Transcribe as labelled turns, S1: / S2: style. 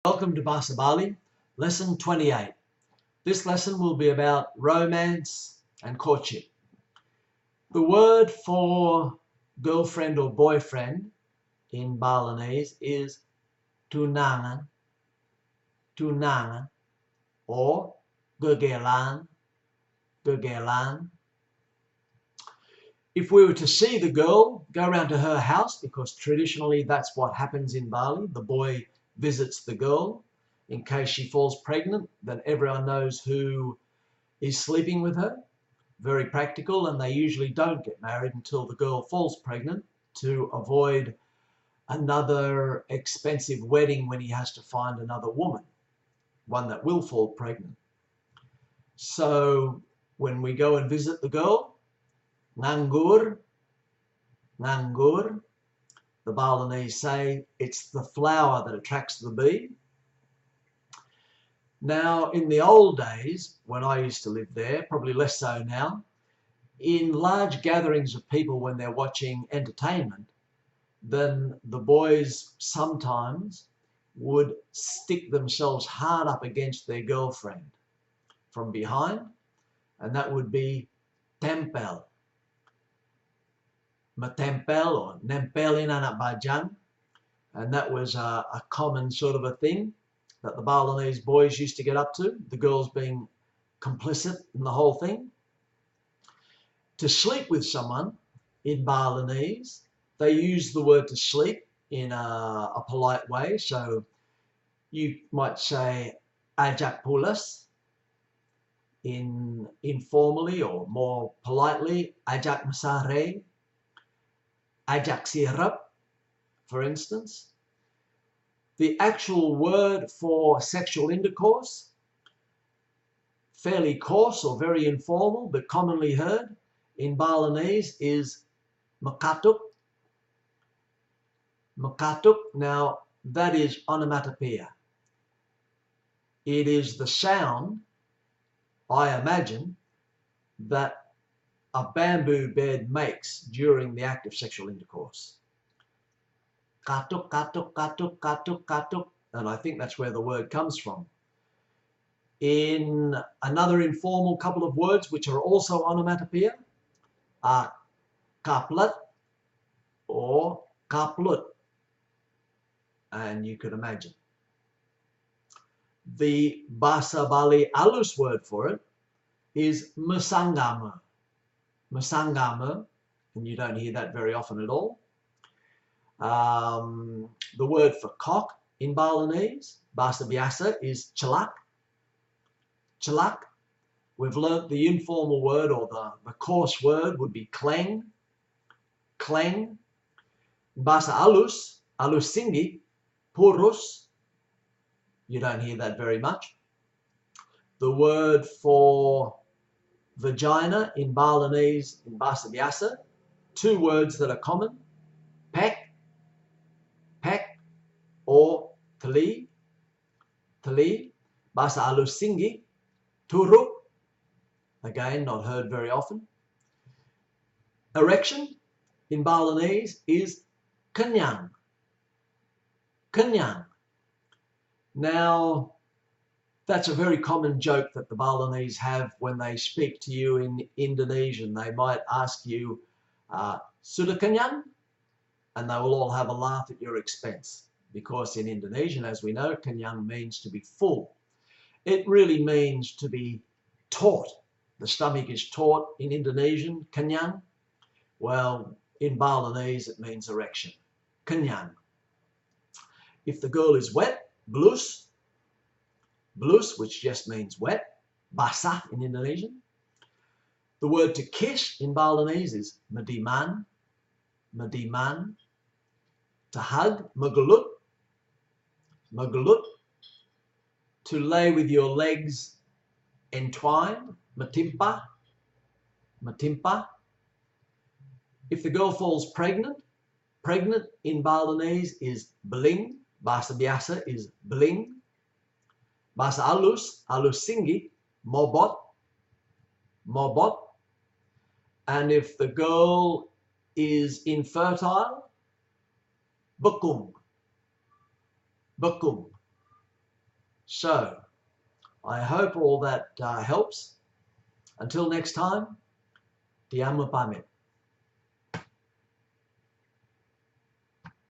S1: Welcome to Bahasa Bali, lesson 28. This lesson will be about romance and courtship. The word for girlfriend or boyfriend in Balinese is tunangan, or gegelan. If we were to see the girl, go around to her house, because traditionally that's what happens in Bali. The boy visits the girl. In case she falls pregnant, then everyone knows who is sleeping with her. Very practical, and they usually don't get married until the girl falls pregnant to avoid another expensive wedding when he has to find another woman, one that will fall pregnant. So when we go and visit the girl, nganggur, the Balinese say it's the flower that attracts the bee. Now, in the old days, when I used to live there, probably less so now, in large gatherings of people when they're watching entertainment, then the boys sometimes would stick themselves hard up against their girlfriend from behind, and that would be tempel. Matempel or nempelin anak bajang, and that was a common sort of a thing that the Balinese boys used to get up to, the girls being complicit in the whole thing. To sleep with someone in Balinese, they use the word to sleep in a polite way. So you might say ajak pulas, informally or more politely, ajak masare, ajak sirap, for instance. The actual word for sexual intercourse, fairly coarse or very informal but commonly heard in Balinese, is makatuk. Makatuk, now that is onomatopoeia. It is the sound, I imagine, that a bamboo bed makes during the act of sexual intercourse. Katuk, katuk, katuk, katuk, katuk, and I think that's where the word comes from. In another informal couple of words which are also onomatopoeia are kaplat or kaplut, and you could imagine. The Bahasa Bali alus word for it is mesangama. Mesangama, and you don't hear that very often at all. The word for cock in Balinese, Bahasa Biasa, is celak. Celak. We've learnt the informal word, or the coarse word would be kleng. Kleng. Bahasa alus, alus tinggi, purus. You don't hear that very much. The word for vagina in Balinese, in Bahasa Biasa, two words that are common, pek, or tali. Bahasa alus tinggi, turuk, again not heard very often. Erection in Balinese is kenyang. Now, that's a very common joke that the Balinese have when they speak to you in Indonesian. They might ask you, sudah kenyang? And they will all have a laugh at your expense. Because in Indonesian, as we know, kenyang means to be full. It really means to be taut. The stomach is taut in Indonesian, kenyang. Well, in Balinese, it means erection, kenyang. If the girl is wet, blus, which just means wet, basah in Indonesian. The word to kiss in Balinese is mediman. To hug, megelut. To lay with your legs entwined, matimpa. If the girl falls pregnant in Balinese is beling. Bahasa Biasa is beling. Bahasa alus tinggi, mobot. And if the girl is infertile, bekung. So I hope all that helps. Until next time, Te amo pame.